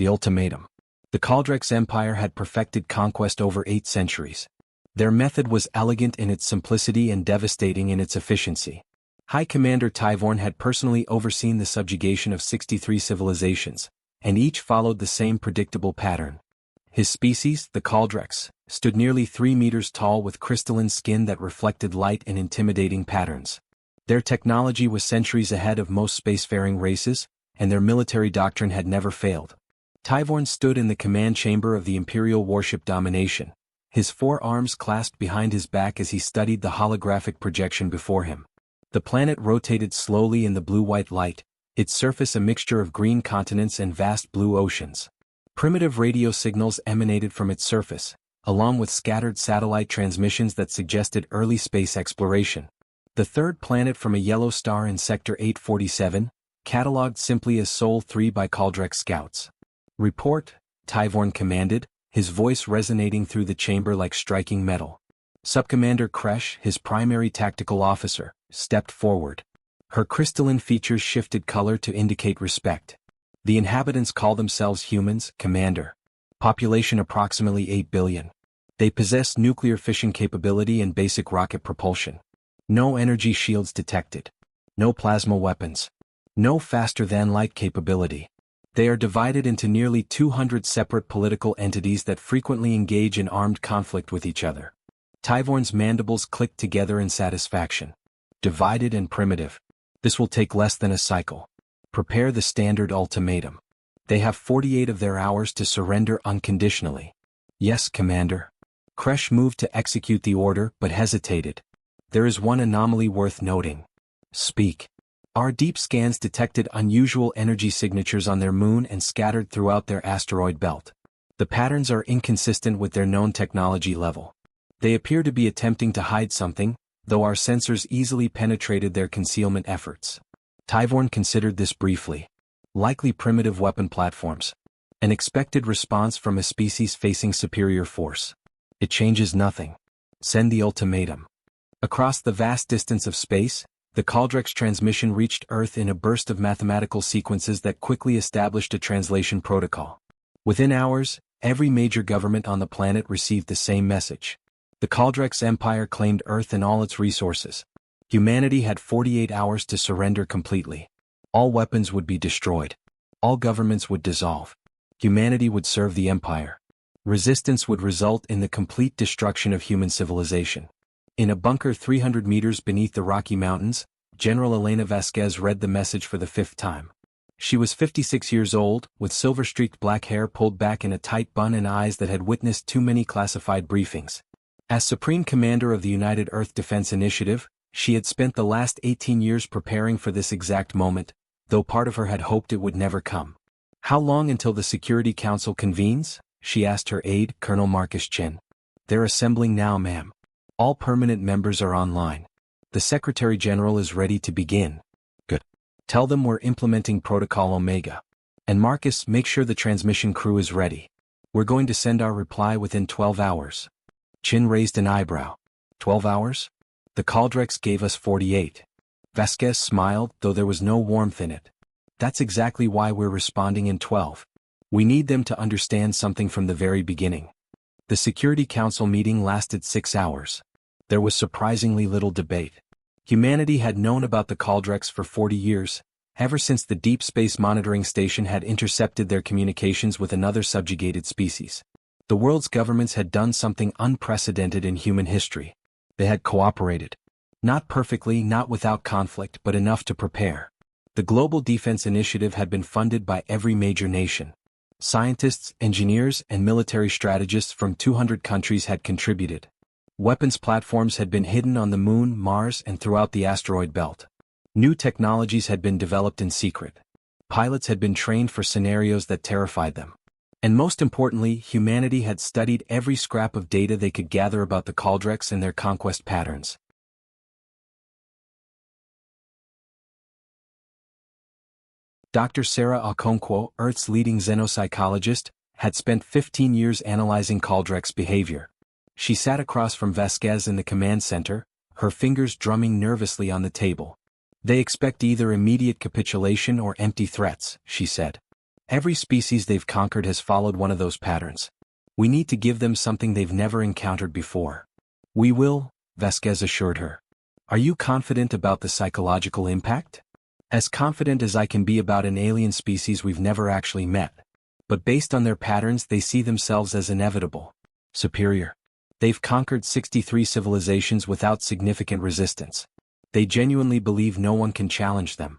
The ultimatum. The Kaldrex Empire had perfected conquest over 8 centuries. Their method was elegant in its simplicity and devastating in its efficiency. High Commander Tyvorn had personally overseen the subjugation of 63 civilizations, and each followed the same predictable pattern. His species, the Kaldrex, stood nearly 3 meters tall with crystalline skin that reflected light and intimidating patterns. Their technology was centuries ahead of most spacefaring races, and their military doctrine had never failed. Tyvorn stood in the command chamber of the Imperial warship Domination, his 4 arms clasped behind his back as he studied the holographic projection before him. The planet rotated slowly in the blue-white light, its surface a mixture of green continents and vast blue oceans. Primitive radio signals emanated from its surface, along with scattered satellite transmissions that suggested early space exploration. The third planet from a yellow star in Sector 847, catalogued simply as Sol 3 by Kaldrex scouts. "Report," Tyvorn commanded, his voice resonating through the chamber like striking metal. Subcommander Kresh, his primary tactical officer, stepped forward. Her crystalline features shifted color to indicate respect. "The inhabitants call themselves humans, Commander. Population approximately 8 billion. They possess nuclear fission capability and basic rocket propulsion. No energy shields detected. No plasma weapons. No faster-than-light capability. They are divided into nearly 200 separate political entities that frequently engage in armed conflict with each other." Tyvorn's mandibles clicked together in satisfaction. "Divided and primitive. This will take less than a cycle. Prepare the standard ultimatum. They have 48 of their hours to surrender unconditionally." "Yes, Commander." Kresh moved to execute the order but hesitated. "There is one anomaly worth noting." "Speak." "Our deep scans detected unusual energy signatures on their moon and scattered throughout their asteroid belt. The patterns are inconsistent with their known technology level. They appear to be attempting to hide something, though our sensors easily penetrated their concealment efforts." Tyvorn considered this briefly. "Likely primitive weapon platforms. An expected response from a species facing superior force. It changes nothing. Send the ultimatum." Across the vast distance of space, the Kaldrex transmission reached Earth in a burst of mathematical sequences that quickly established a translation protocol. Within hours, every major government on the planet received the same message. The Kaldrex Empire claimed Earth and all its resources. Humanity had 48 hours to surrender completely. All weapons would be destroyed. All governments would dissolve. Humanity would serve the Empire. Resistance would result in the complete destruction of human civilization. In a bunker 300 meters beneath the Rocky Mountains, General Elena Vasquez read the message for the 5th time. She was 56 years old, with silver-streaked black hair pulled back in a tight bun and eyes that had witnessed too many classified briefings. As Supreme Commander of the United Earth Defense Initiative, she had spent the last 18 years preparing for this exact moment, though part of her had hoped it would never come. "How long until the Security Council convenes?" she asked her aide, Colonel Marcus Chin. "They're assembling now, ma'am. All permanent members are online. The Secretary General is ready to begin." "Good. Tell them we're implementing Protocol Omega. And Marcus, make sure the transmission crew is ready. We're going to send our reply within 12 hours. Chin raised an eyebrow. 12 hours? The Kaldrex gave us 48. Vasquez smiled, though there was no warmth in it. "That's exactly why we're responding in 12. We need them to understand something from the very beginning." The Security Council meeting lasted 6 hours. There was surprisingly little debate. Humanity had known about the Kaldrex for 40 years, ever since the Deep Space Monitoring Station had intercepted their communications with another subjugated species. The world's governments had done something unprecedented in human history. They had cooperated. Not perfectly, not without conflict, but enough to prepare. The Global Defense Initiative had been funded by every major nation. Scientists, engineers, and military strategists from 200 countries had contributed. Weapons platforms had been hidden on the Moon, Mars, and throughout the asteroid belt. New technologies had been developed in secret. Pilots had been trained for scenarios that terrified them. And most importantly, humanity had studied every scrap of data they could gather about the Kaldrex and their conquest patterns. Dr. Sarah Okonkwo, Earth's leading xenopsychologist, had spent 15 years analyzing Kaldrex behavior. She sat across from Vasquez in the command center, her fingers drumming nervously on the table. "They expect either immediate capitulation or empty threats," she said. Every species they've conquered has followed one of those patterns. We need to give them something they've never encountered before. We will, Vasquez assured her. Are you confident about the psychological impact? As confident as I can be about an alien species we've never actually met. But based on their patterns, they see themselves as inevitable, superior. They've conquered 63 civilizations without significant resistance. They genuinely believe no one can challenge them.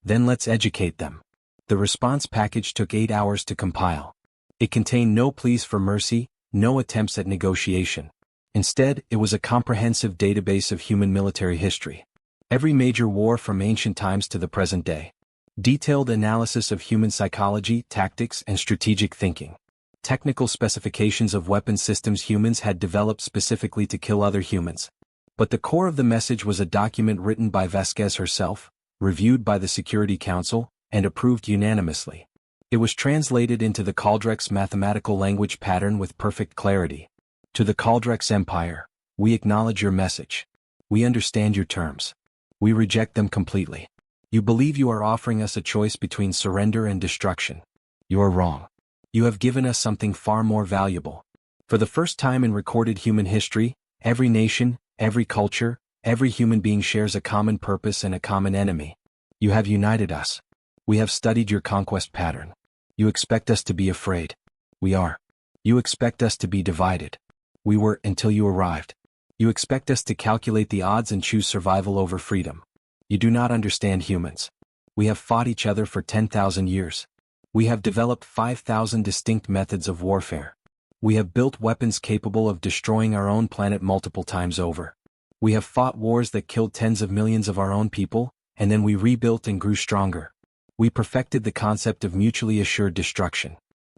Then let's educate them. The response package took 8 hours to compile. It contained no pleas for mercy, no attempts at negotiation. Instead, it was a comprehensive database of human military history. Every major war from ancient times to the present day. Detailed analysis of human psychology, tactics, and strategic thinking. Technical specifications of weapon systems humans had developed specifically to kill other humans. But the core of the message was a document written by Vasquez herself, reviewed by the Security Council, and approved unanimously. It was translated into the Caldrex mathematical language pattern with perfect clarity. To the Caldrex Empire, we acknowledge your message. We understand your terms. We reject them completely. You believe you are offering us a choice between surrender and destruction. You are wrong. You have given us something far more valuable. For the first time in recorded human history, every nation, every culture, every human being shares a common purpose and a common enemy. You have united us. We have studied your conquest pattern. You expect us to be afraid. We are. You expect us to be divided. We were until you arrived. You expect us to calculate the odds and choose survival over freedom. You do not understand humans. We have fought each other for 10,000 years. We have developed 5,000 distinct methods of warfare. We have built weapons capable of destroying our own planet multiple times over. We have fought wars that killed tens of millions of our own people, and then we rebuilt and grew stronger. We perfected the concept of mutually assured destruction.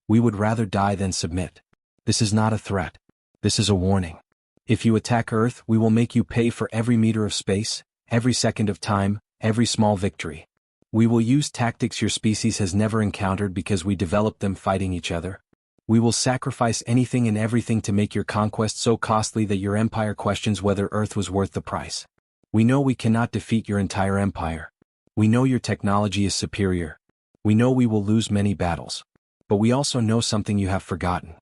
We would rather die than submit. This is not a threat. This is a warning. If you attack Earth, we will make you pay for every meter of space, every second of time, every small victory. We will use tactics your species has never encountered because we developed them fighting each other. We will sacrifice anything and everything to make your conquest so costly that your empire questions whether Earth was worth the price. We know we cannot defeat your entire empire. We know your technology is superior. We know we will lose many battles. But we also know something you have forgotten.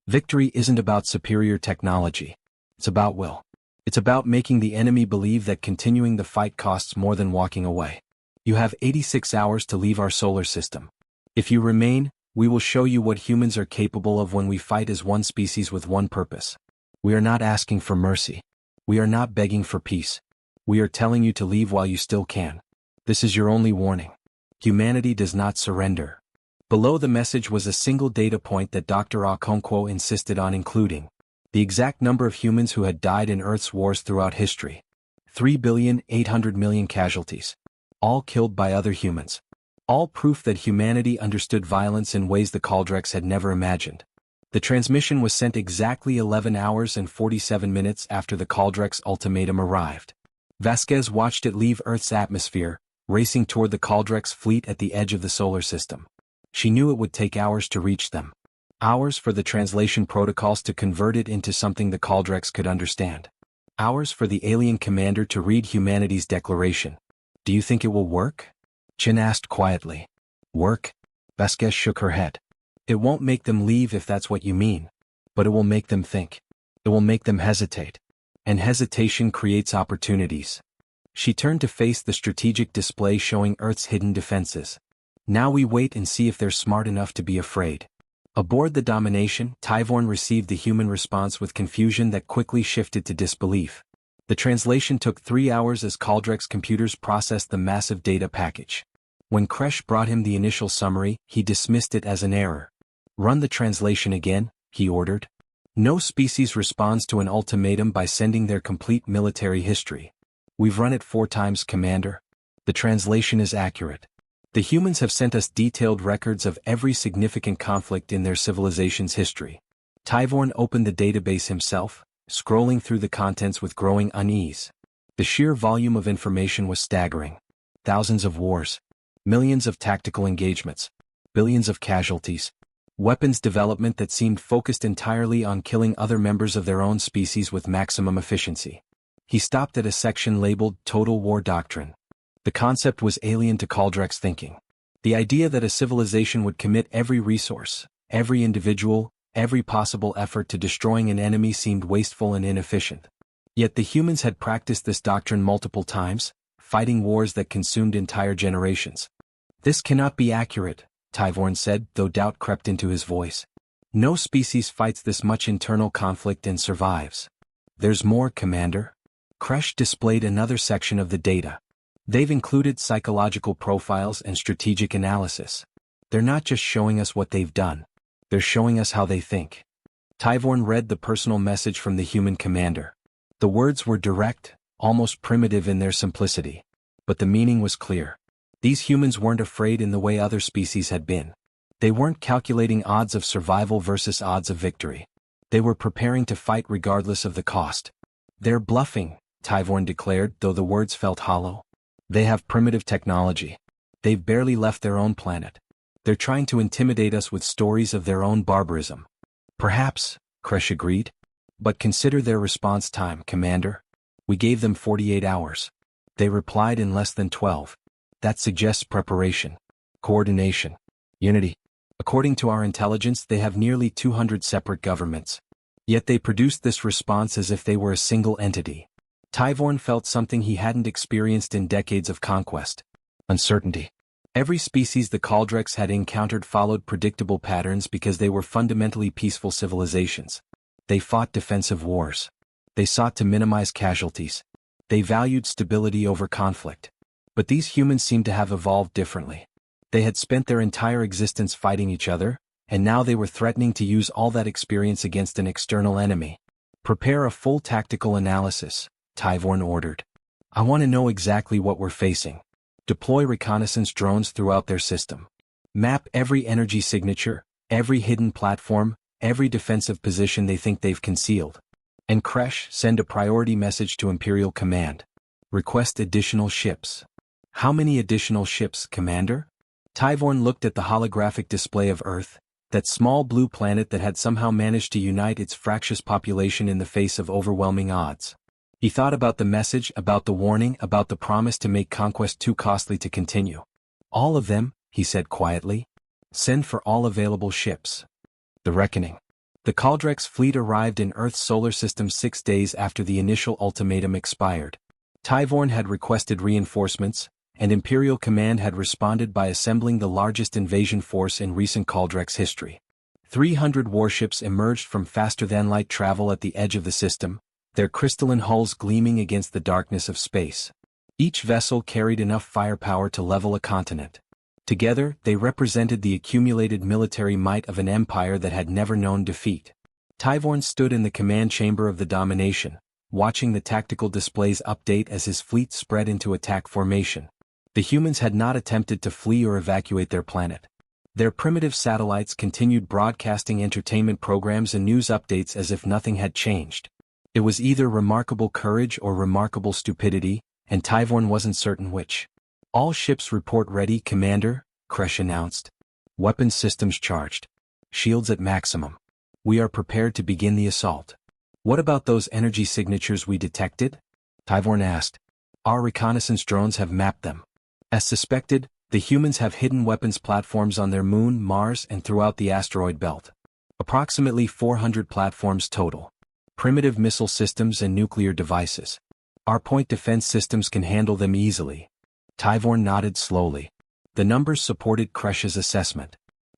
Victory isn't about superior technology. It's about will. It's about making the enemy believe that continuing the fight costs more than walking away. You have 86 hours to leave our solar system. If you remain, we will show you what humans are capable of when we fight as one species with one purpose. We are not asking for mercy. We are not begging for peace. We are telling you to leave while you still can. This is your only warning. Humanity does not surrender. Below the message was a single data point that Dr. Okonkwo insisted on including. The exact number of humans who had died in Earth's wars throughout history. 3,800,000,000 casualties. All killed by other humans. All proof that humanity understood violence in ways the Caldrex had never imagined. The transmission was sent exactly 11 hours and 47 minutes after the Caldrex ultimatum arrived. Vasquez watched it leave Earth's atmosphere, racing toward the Caldrex fleet at the edge of the solar system. She knew it would take hours to reach them. Hours for the translation protocols to convert it into something the Caldrex could understand. Hours for the alien commander to read humanity's declaration. Do you think it will work? Chin asked quietly. Work? Vasquez shook her head. It won't make them leave if that's what you mean. But it will make them think. It will make them hesitate. And hesitation creates opportunities. She turned to face the strategic display showing Earth's hidden defenses. Now we wait and see if they're smart enough to be afraid. Aboard the Domination, Tyvorn received the human response with confusion that quickly shifted to disbelief. The translation took 3 hours as Caldrex computers processed the massive data package. When Kresh brought him the initial summary, he dismissed it as an error. Run the translation again, he ordered. No species responds to an ultimatum by sending their complete military history. We've run it 4 times, Commander. The translation is accurate. The humans have sent us detailed records of every significant conflict in their civilization's history. Tyvorn opened the database himself, scrolling through the contents with growing unease. The sheer volume of information was staggering. Thousands of wars. Millions of tactical engagements. Billions of casualties. Weapons development that seemed focused entirely on killing other members of their own species with maximum efficiency. He stopped at a section labeled Total War Doctrine. The concept was alien to Caldrex thinking. The idea that a civilization would commit every resource, every individual, every possible effort to destroying an enemy seemed wasteful and inefficient. Yet the humans had practiced this doctrine multiple times, fighting wars that consumed entire generations. "This cannot be accurate," Tyvorn said, though doubt crept into his voice. "No species fights this much internal conflict and survives." "There's more, Commander." Kresh displayed another section of the data. They've included psychological profiles and strategic analysis. They're not just showing us what they've done. They're showing us how they think. Tyvorn read the personal message from the human commander. The words were direct, almost primitive in their simplicity. But the meaning was clear. These humans weren't afraid in the way other species had been. They weren't calculating odds of survival versus odds of victory. They were preparing to fight regardless of the cost. "They're bluffing," Tyvorn declared, though the words felt hollow. "They have primitive technology. They've barely left their own planet. They're trying to intimidate us with stories of their own barbarism." "Perhaps," Kresh agreed. "But consider their response time, Commander. We gave them 48 hours. They replied in less than 12. That suggests preparation, coordination, unity. According to our intelligence, they have nearly 200 separate governments. Yet they produced this response as if they were a single entity." Tyvorn felt something he hadn't experienced in decades of conquest: uncertainty. Every species the Kaldrex had encountered followed predictable patterns because they were fundamentally peaceful civilizations. They fought defensive wars. They sought to minimize casualties. They valued stability over conflict. But these humans seemed to have evolved differently. They had spent their entire existence fighting each other, and now they were threatening to use all that experience against an external enemy. "Prepare a full tactical analysis," Tyvorn ordered. "I want to know exactly what we're facing. Deploy reconnaissance drones throughout their system. Map every energy signature, every hidden platform, every defensive position they think they've concealed. And Kresh, send a priority message to Imperial Command. Request additional ships." "How many additional ships, Commander?" Tyvorn looked at the holographic display of Earth, that small blue planet that had somehow managed to unite its fractious population in the face of overwhelming odds. He thought about the message, about the warning, about the promise to make conquest too costly to continue. "All of them," he said quietly. "Send for all available ships." The reckoning. The Kaldrex fleet arrived in Earth's solar system 6 days after the initial ultimatum expired. Tyvorn had requested reinforcements, and Imperial Command had responded by assembling the largest invasion force in recent Kaldrex history. 300 warships emerged from faster-than-light travel at the edge of the system, their crystalline hulls gleaming against the darkness of space. Each vessel carried enough firepower to level a continent. Together, they represented the accumulated military might of an empire that had never known defeat. Tyvorn stood in the command chamber of the Domination, watching the tactical displays update as his fleet spread into attack formation. The humans had not attempted to flee or evacuate their planet. Their primitive satellites continued broadcasting entertainment programs and news updates as if nothing had changed. It was either remarkable courage or remarkable stupidity, and Tyvorn wasn't certain which. "All ships report ready, Commander," Kresh announced. "Weapons systems charged. Shields at maximum. We are prepared to begin the assault." "What about those energy signatures we detected?" Tyvorn asked. "Our reconnaissance drones have mapped them. As suspected, the humans have hidden weapons platforms on their moon, Mars, and throughout the asteroid belt. Approximately 400 platforms total. Primitive missile systems and nuclear devices. Our point defense systems can handle them easily." Tyvorn nodded slowly. The numbers supported Kresh's assessment.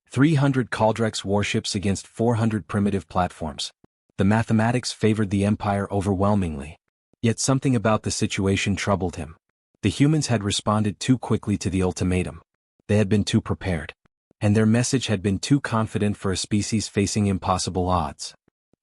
300 Kaldrex warships against 400 primitive platforms. The mathematics favored the Empire overwhelmingly. Yet something about the situation troubled him. The humans had responded too quickly to the ultimatum. They had been too prepared. And their message had been too confident for a species facing impossible odds.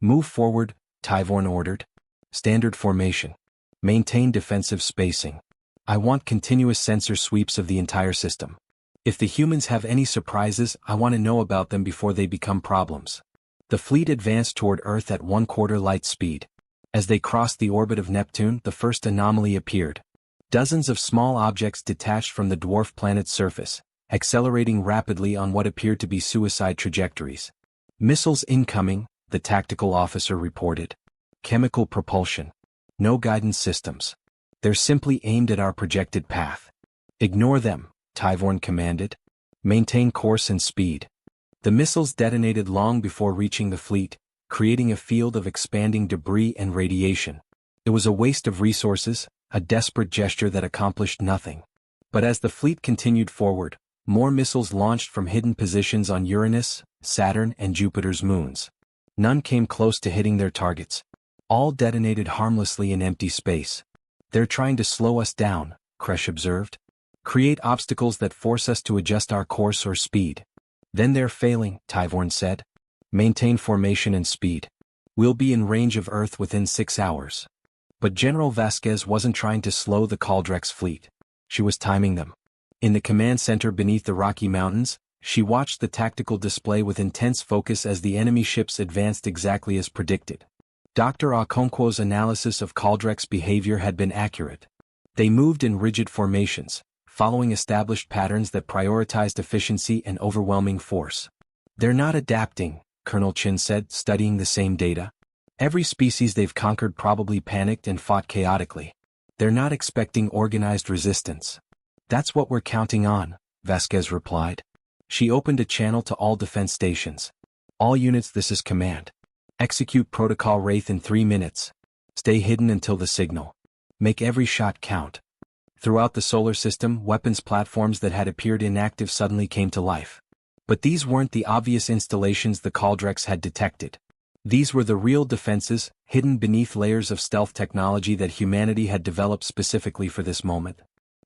"Move forward," Tyvorn ordered. "Standard formation. Maintain defensive spacing. I want continuous sensor sweeps of the entire system. If the humans have any surprises, I want to know about them before they become problems." The fleet advanced toward Earth at 1/4 light speed. As they crossed the orbit of Neptune, the first anomaly appeared. Dozens of small objects detached from the dwarf planet's surface, accelerating rapidly on what appeared to be suicide trajectories. "Missiles incoming," the tactical officer reported. "Chemical propulsion. No guidance systems. They're simply aimed at our projected path." "Ignore them," Tyvorn commanded. Maintain course and speed. The missiles detonated long before reaching the fleet, creating a field of expanding debris and radiation. It was a waste of resources, a desperate gesture that accomplished nothing. But as the fleet continued forward, more missiles launched from hidden positions on Uranus, Saturn, and Jupiter's moons. None came close to hitting their targets. All detonated harmlessly in empty space. "They're trying to slow us down," Kresh observed. "Create obstacles that force us to adjust our course or speed." "Then they're failing," Tyvorn said. "Maintain formation and speed. We'll be in range of Earth within 6 hours." But General Vasquez wasn't trying to slow the Caldrex fleet. She was timing them. In the command center beneath the Rocky Mountains, she watched the tactical display with intense focus as the enemy ships advanced exactly as predicted. Dr. Okonkwo's analysis of Caldrex behavior had been accurate. They moved in rigid formations, following established patterns that prioritized efficiency and overwhelming force. "They're not adapting," Colonel Chin said, studying the same data. "Every species they've conquered probably panicked and fought chaotically. They're not expecting organized resistance." "That's what we're counting on," Vasquez replied. She opened a channel to all defense stations. "All units, this is command. Execute Protocol Wraith in 3 minutes. Stay hidden until the signal. Make every shot count." Throughout the solar system, weapons platforms that had appeared inactive suddenly came to life. But these weren't the obvious installations the Caldrex had detected. These were the real defenses, hidden beneath layers of stealth technology that humanity had developed specifically for this moment.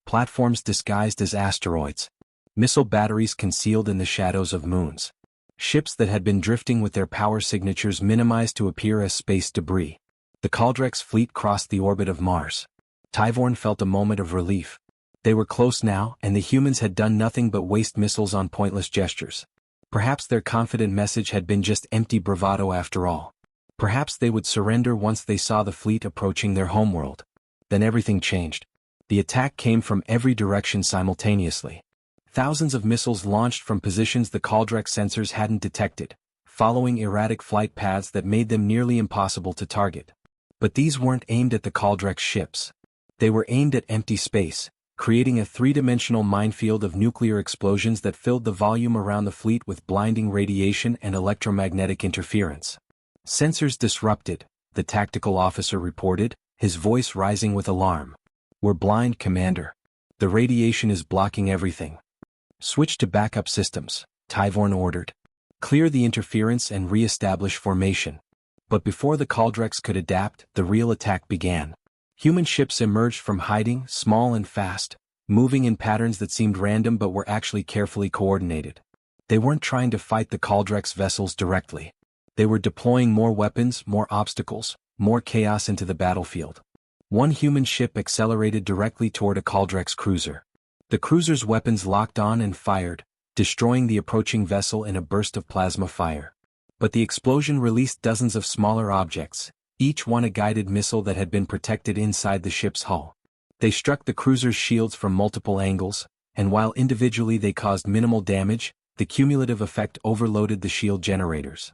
Platforms disguised as asteroids. Missile batteries concealed in the shadows of moons. Ships that had been drifting with their power signatures minimized to appear as space debris. The Caldrex fleet crossed the orbit of Mars. Tyvorn felt a moment of relief. They were close now, and the humans had done nothing but waste missiles on pointless gestures. Perhaps their confident message had been just empty bravado after all. Perhaps they would surrender once they saw the fleet approaching their homeworld. Then everything changed. The attack came from every direction simultaneously. Thousands of missiles launched from positions the Caldrex sensors hadn't detected, following erratic flight paths that made them nearly impossible to target. But these weren't aimed at the Caldrex ships. They were aimed at empty space, creating a three-dimensional minefield of nuclear explosions that filled the volume around the fleet with blinding radiation and electromagnetic interference. "Sensors disrupted," the tactical officer reported, his voice rising with alarm. "We're blind, Commander. The radiation is blocking everything." "Switch to backup systems," Tyvorn ordered. "Clear the interference and re-establish formation." But before the Caldrex could adapt, the real attack began. Human ships emerged from hiding, small and fast, moving in patterns that seemed random but were actually carefully coordinated. They weren't trying to fight the Caldrex vessels directly. They were deploying more weapons, more obstacles, more chaos into the battlefield. One human ship accelerated directly toward a Caldrex cruiser. The cruiser's weapons locked on and fired, destroying the approaching vessel in a burst of plasma fire. But the explosion released dozens of smaller objects, each one a guided missile that had been protected inside the ship's hull. They struck the cruiser's shields from multiple angles, and while individually they caused minimal damage, the cumulative effect overloaded the shield generators.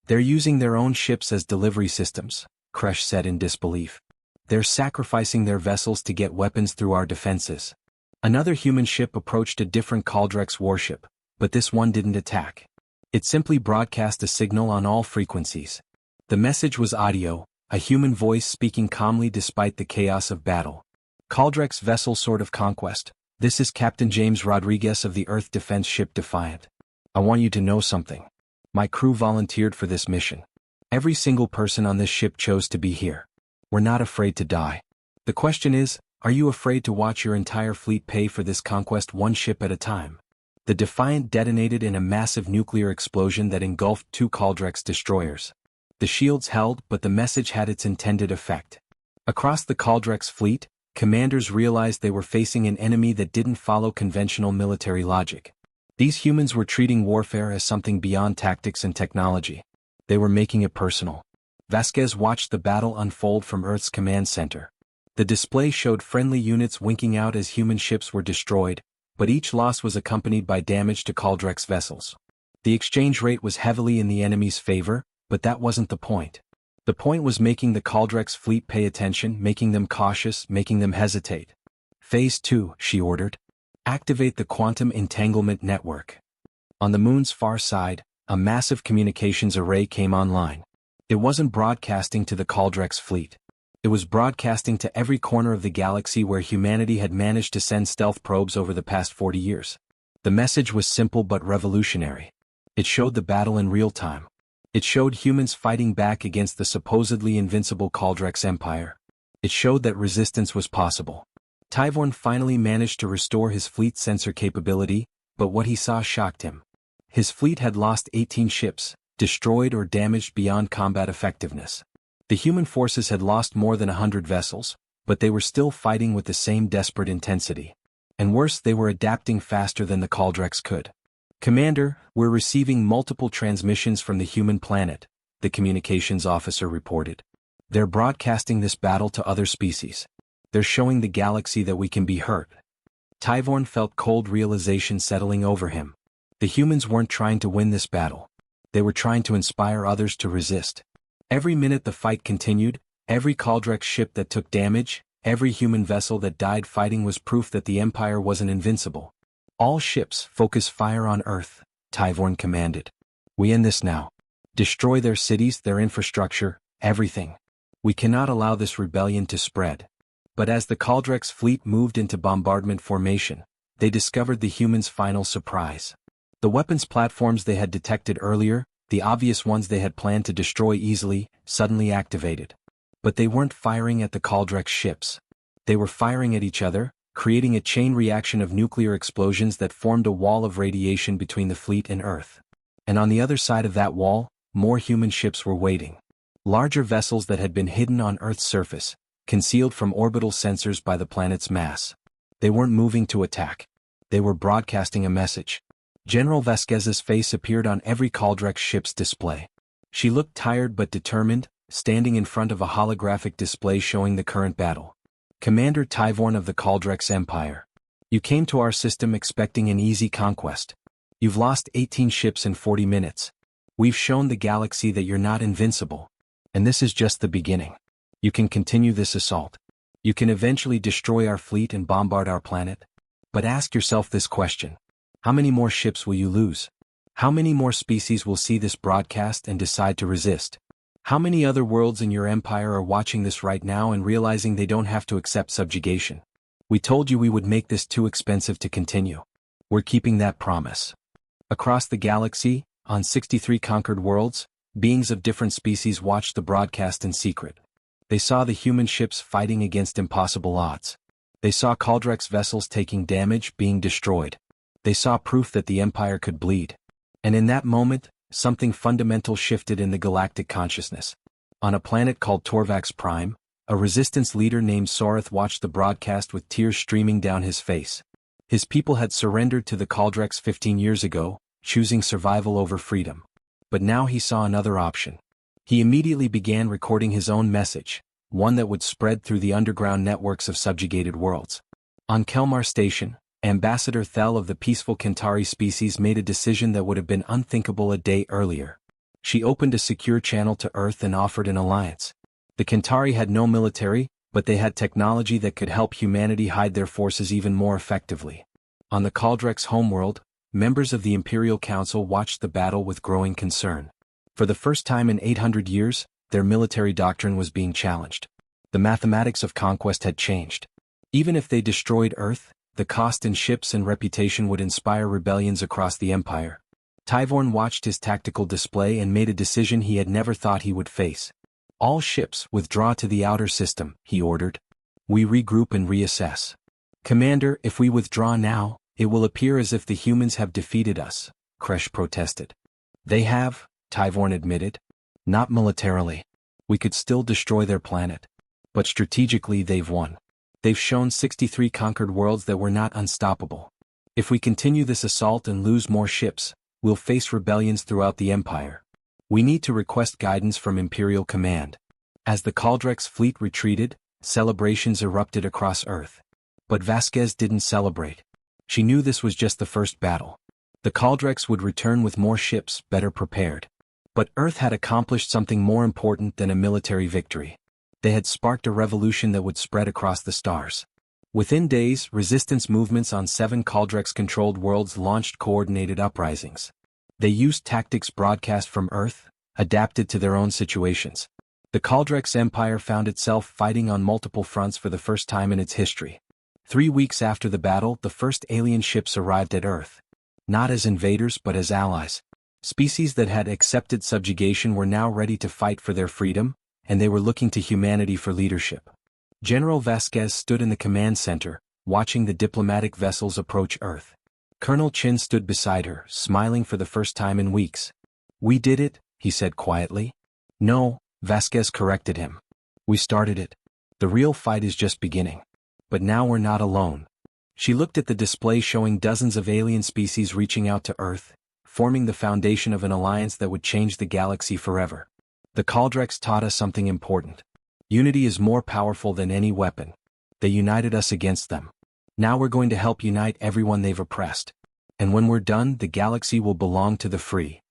"They're using their own ships as delivery systems," Kresh said in disbelief. "They're sacrificing their vessels to get weapons through our defenses." Another human ship approached a different Caldrex warship, but this one didn't attack. It simply broadcast a signal on all frequencies. The message was audio, a human voice speaking calmly despite the chaos of battle. "Caldrex vessel Sword of Conquest, this is Captain James Rodriguez of the Earth Defense Ship Defiant. I want you to know something. My crew volunteered for this mission. Every single person on this ship chose to be here. We're not afraid to die. The question is, are you afraid to watch your entire fleet pay for this conquest one ship at a time?" The Defiant detonated in a massive nuclear explosion that engulfed 2 Caldrex destroyers. The shields held, but the message had its intended effect. Across the Caldrex fleet, commanders realized they were facing an enemy that didn't follow conventional military logic. These humans were treating warfare as something beyond tactics and technology. They were making it personal. Vasquez watched the battle unfold from Earth's command center. The display showed friendly units winking out as human ships were destroyed, but each loss was accompanied by damage to Caldrex vessels. The exchange rate was heavily in the enemy's favor, but that wasn't the point. The point was making the Caldrex fleet pay attention, making them cautious, making them hesitate. "Phase 2, she ordered. Activate the quantum entanglement network. On the moon's far side, a massive communications array came online. It wasn't broadcasting to the Caldrex fleet. It was broadcasting to every corner of the galaxy where humanity had managed to send stealth probes over the past 40 years. The message was simple but revolutionary. It showed the battle in real time. It showed humans fighting back against the supposedly invincible Caldrex Empire. It showed that resistance was possible. Tyvorn finally managed to restore his fleet sensor capability, but what he saw shocked him. His fleet had lost 18 ships, destroyed or damaged beyond combat effectiveness. The human forces had lost more than 100 vessels, but they were still fighting with the same desperate intensity. And worse, they were adapting faster than the Caldrex could. "Commander, we're receiving multiple transmissions from the human planet," the communications officer reported. "They're broadcasting this battle to other species. They're showing the galaxy that we can be hurt." Tyvorn felt cold realization settling over him. The humans weren't trying to win this battle. They were trying to inspire others to resist. Every minute the fight continued, every Caldrex ship that took damage, every human vessel that died fighting was proof that the Empire wasn't invincible. "All ships, focus fire on Earth," Tyvorn commanded. "We end this now. Destroy their cities, their infrastructure, everything. We cannot allow this rebellion to spread." But as the Caldrex fleet moved into bombardment formation, they discovered the humans' final surprise. The weapons platforms they had detected earlier, the obvious ones they had planned to destroy easily, suddenly activated. But they weren't firing at the Caldrex ships. They were firing at each other, creating a chain reaction of nuclear explosions that formed a wall of radiation between the fleet and Earth. And on the other side of that wall, more human ships were waiting. Larger vessels that had been hidden on Earth's surface, concealed from orbital sensors by the planet's mass. They weren't moving to attack. They were broadcasting a message. General Vasquez's face appeared on every Caldrex ship's display. She looked tired but determined, standing in front of a holographic display showing the current battle. "Commander Tyvorn of the Caldrex Empire. You came to our system expecting an easy conquest. You've lost 18 ships in 40 minutes. We've shown the galaxy that you're not invincible. And this is just the beginning. You can continue this assault. You can eventually destroy our fleet and bombard our planet. But ask yourself this question. How many more ships will you lose? How many more species will see this broadcast and decide to resist? How many other worlds in your empire are watching this right now and realizing they don't have to accept subjugation? We told you we would make this too expensive to continue. We're keeping that promise." Across the galaxy, on 63 conquered worlds, beings of different species watched the broadcast in secret. They saw the human ships fighting against impossible odds. They saw Caldrex vessels taking damage, being destroyed. They saw proof that the Empire could bleed. And in that moment, something fundamental shifted in the galactic consciousness. On a planet called Torvax Prime, a resistance leader named Sorath watched the broadcast with tears streaming down his face. His people had surrendered to the Caldrex 15 years ago, choosing survival over freedom. But now he saw another option. He immediately began recording his own message, one that would spread through the underground networks of subjugated worlds. On Kelmar Station, Ambassador Thel of the peaceful Kentari species made a decision that would have been unthinkable a day earlier. She opened a secure channel to Earth and offered an alliance. The Kentari had no military, but they had technology that could help humanity hide their forces even more effectively. On the Caldrex homeworld, members of the Imperial Council watched the battle with growing concern. For the first time in 800 years, their military doctrine was being challenged. The mathematics of conquest had changed. Even if they destroyed Earth, the cost in ships and reputation would inspire rebellions across the Empire. Tyvorn watched his tactical display and made a decision he had never thought he would face. "All ships withdraw to the outer system," he ordered. "We regroup and reassess." "Commander, if we withdraw now, it will appear as if the humans have defeated us," Kresh protested. "They have," Tyvorn admitted. "Not militarily. We could still destroy their planet. But strategically they've won. They've shown 63 conquered worlds that we're not unstoppable. If we continue this assault and lose more ships, we'll face rebellions throughout the Empire. We need to request guidance from Imperial Command." As the Caldrex fleet retreated, celebrations erupted across Earth. But Vasquez didn't celebrate. She knew this was just the first battle. The Caldrex would return with more ships, better prepared. But Earth had accomplished something more important than a military victory. They had sparked a revolution that would spread across the stars. Within days, resistance movements on 7 Caldrex-controlled worlds launched coordinated uprisings. They used tactics broadcast from Earth, adapted to their own situations. The Caldrex Empire found itself fighting on multiple fronts for the first time in its history. 3 weeks after the battle, the first alien ships arrived at Earth. Not as invaders but as allies. Species that had accepted subjugation were now ready to fight for their freedom, and they were looking to humanity for leadership. General Vasquez stood in the command center, watching the diplomatic vessels approach Earth. Colonel Chin stood beside her, smiling for the first time in weeks. "We did it," he said quietly. "No," Vasquez corrected him. "We started it. The real fight is just beginning. But now we're not alone." She looked at the display showing dozens of alien species reaching out to Earth, forming the foundation of an alliance that would change the galaxy forever. The Caldrex taught us something important. Unity is more powerful than any weapon. They united us against them. Now we're going to help unite everyone they've oppressed. And when we're done, the galaxy will belong to the free.